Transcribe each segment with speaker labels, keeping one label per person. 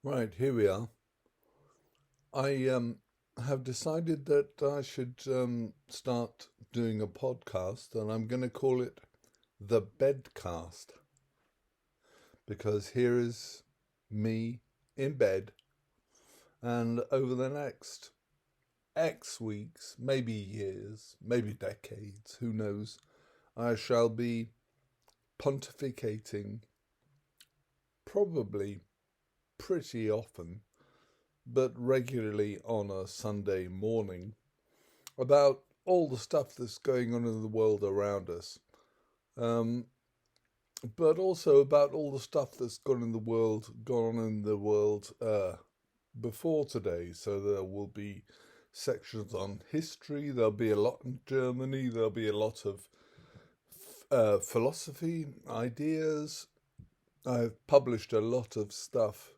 Speaker 1: Right, here we are. I have decided that I should start doing a podcast, and I'm going to call it the Bedcast because here is me in bed, and over the next X weeks, maybe years, maybe decades, who knows, I shall be pontificating probably pretty often, but regularly on a Sunday morning about all the stuff that's going on in the world around us, um, but also about all the stuff that's gone on in the world before today. So there will be sections on history. There'll be a lot in Germany. There'll be a lot of philosophy, ideas. I've published a lot of stuff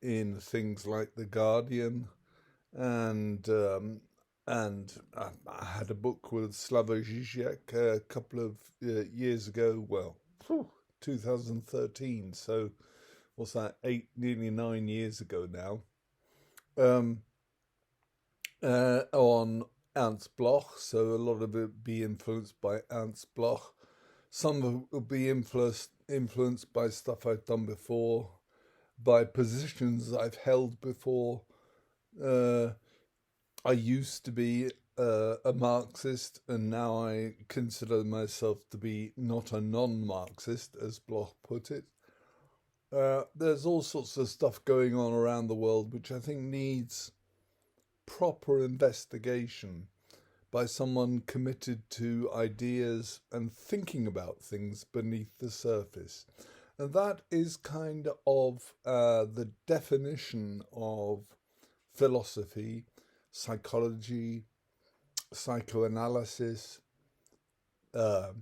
Speaker 1: in things like The Guardian and I had a book with Slavoj Žižek a couple of years ago. Well, 2013. So what's that? Nearly 9 years ago now. Um, on Ernst Bloch. So a lot of it be influenced by Ernst Bloch. Some of it will be influenced by stuff I've done before, by positions I've held before. Uh, I used to be a Marxist, and now I consider myself to be not a non Marxist, as Bloch put it. There's all sorts of stuff going on around the world which I think needs proper investigation by someone committed to ideas and thinking about things beneath the surface. And that is kind of the definition of philosophy, psychology, psychoanalysis, uh,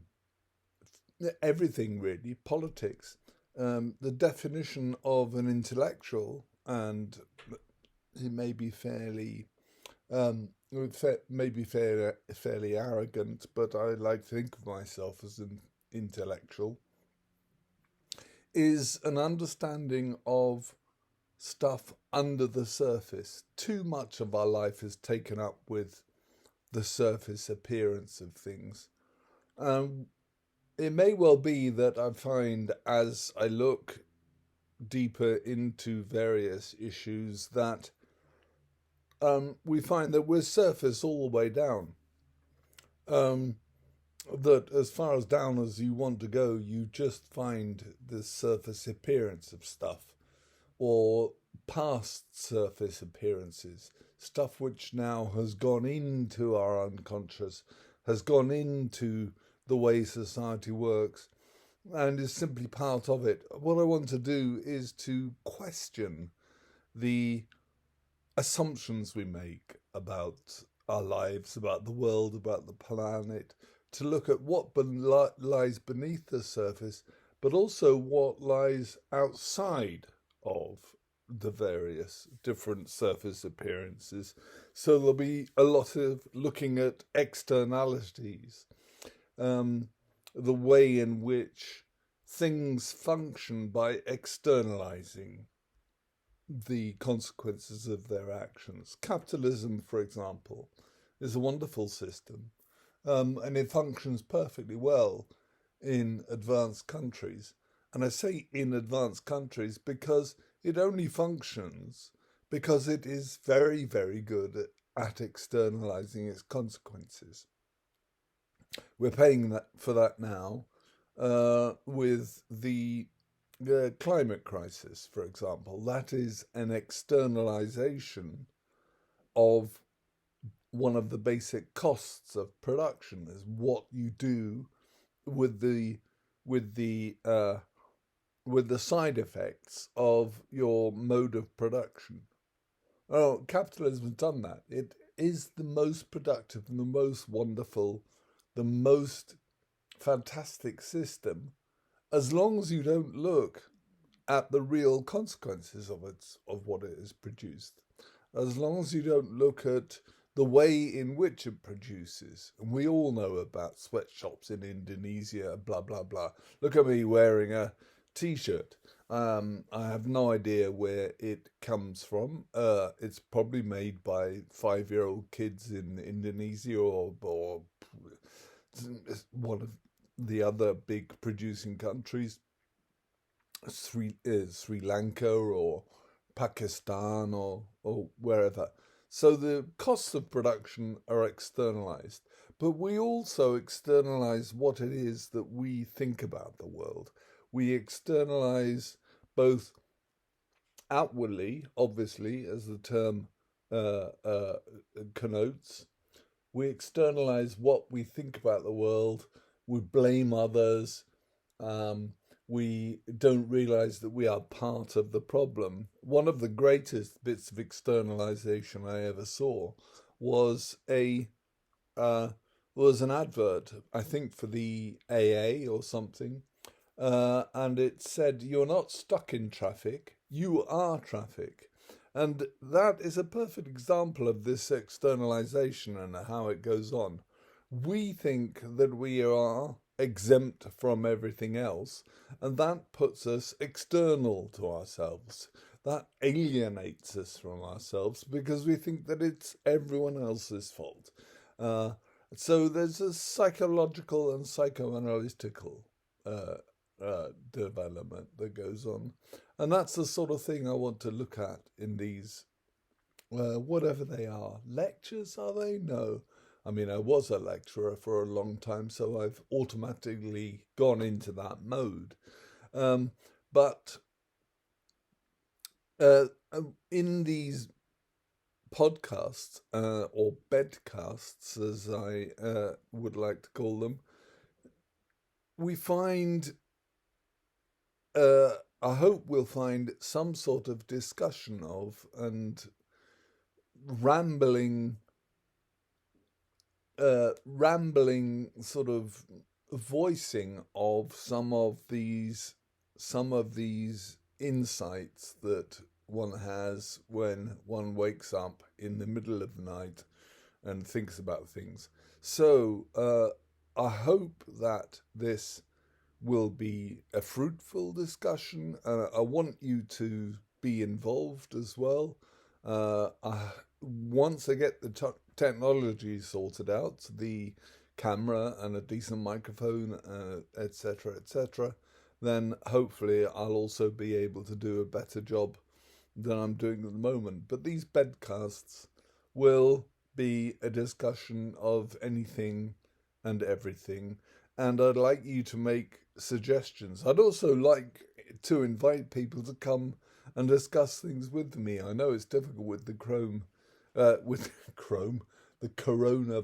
Speaker 1: everything really, politics. The definition of an intellectual, and it may be um, fairly arrogant, but I like to think of myself as an intellectual, is an understanding of stuff under the surface. Too much of our life is taken up with the surface appearance of things. Um, it may well be that I find as I look deeper into various issues that we find that we're surface all the way down. Um, that as far as down as you want to go, you just find the surface appearance of stuff or past surface appearances, stuff which now has gone into our unconscious, has gone into the way society works, and is simply part of it. What I want to do is to question the assumptions we make about our lives, about the world, about the planet, to look at what lies beneath the surface, but also what lies outside of the various different surface appearances. So there'll be a lot of looking at externalities, um, the way in which things function by externalizing the consequences of their actions. Capitalism, for example, is a wonderful system, and it functions perfectly well in advanced countries. And I say in advanced countries because it only functions because it is very, very good at externalizing its consequences. We're paying for that now with the climate crisis, for example. That is an externalization of one of the basic costs of production, is what you do with with the uh, with the side effects of your mode of production. Oh, capitalism has done that. It is the most productive and the most wonderful, the most fantastic system, as long as you don't look at the real consequences of what it has produced. As long as you don't look at the way in which it produces. And we all know about sweatshops in Indonesia, blah blah blah. Look at me wearing a T-shirt. I have no idea where it comes from. It's probably made by 5-year-old kids in Indonesia or one of the other big producing countries, Sri Lanka or Pakistan or wherever. So the costs of production are externalized, but we also externalize what it is that we think about the world. We externalize both outwardly, obviously, as the term uh, uh, connotes. We externalize what we think about the world. We blame others. Um, we don't realize that we are part of the problem. One of the greatest bits of externalization I ever saw was a uh, was an advert, I think for the AA or something, and it said, "You're not stuck in traffic, you are traffic." And that is a perfect example of this externalization and how it goes on. We think that we are exempt from everything else, and that puts us external to ourselves. That alienates us from ourselves because we think that it's everyone else's fault. Uh, so there's a psychological and psychoanalytical uh, development that goes on. And that's the sort of thing I want to look at in these, whatever they are. Lectures, are they? No. I mean, I was a lecturer for a long time, so I've automatically gone into that mode. Um, but uh, in these podcasts, or bedcasts, as I would like to call them, we find I hope we'll find some sort of discussion of and rambling, rambling sort of voicing of some of these insights that one has when one wakes up in the middle of the night and thinks about things. So I hope that this will be a fruitful discussion. I want you to be involved as well. Once I get the technology sorted out, the camera and a decent microphone, etc., etc., then hopefully I'll also be able to do a better job than I'm doing at the moment. But these bedcasts will be a discussion of anything and everything, and I'd like you to make suggestions. I'd also like to invite people to come and discuss things with me. I know it's difficult with the the corona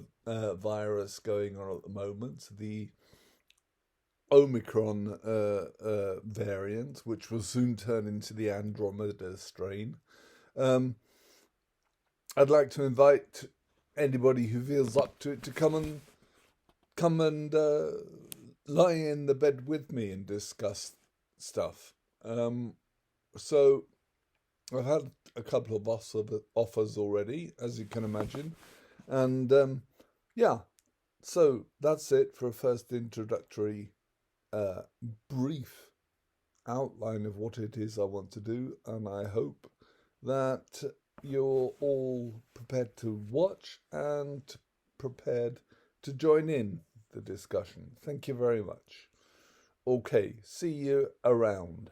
Speaker 1: virus going on at the moment, the Omicron variant, which will soon turn into the Andromeda strain. Um, I'd like to invite anybody who feels up to it to come and lie in the bed with me and discuss stuff. So I've had a couple of offers already, as you can imagine, and yeah. So that's it for a first introductory brief outline of what it is I want to do, and I hope that you're all prepared to watch and prepared to join in the discussion. Thank you very much. Okay, see you around.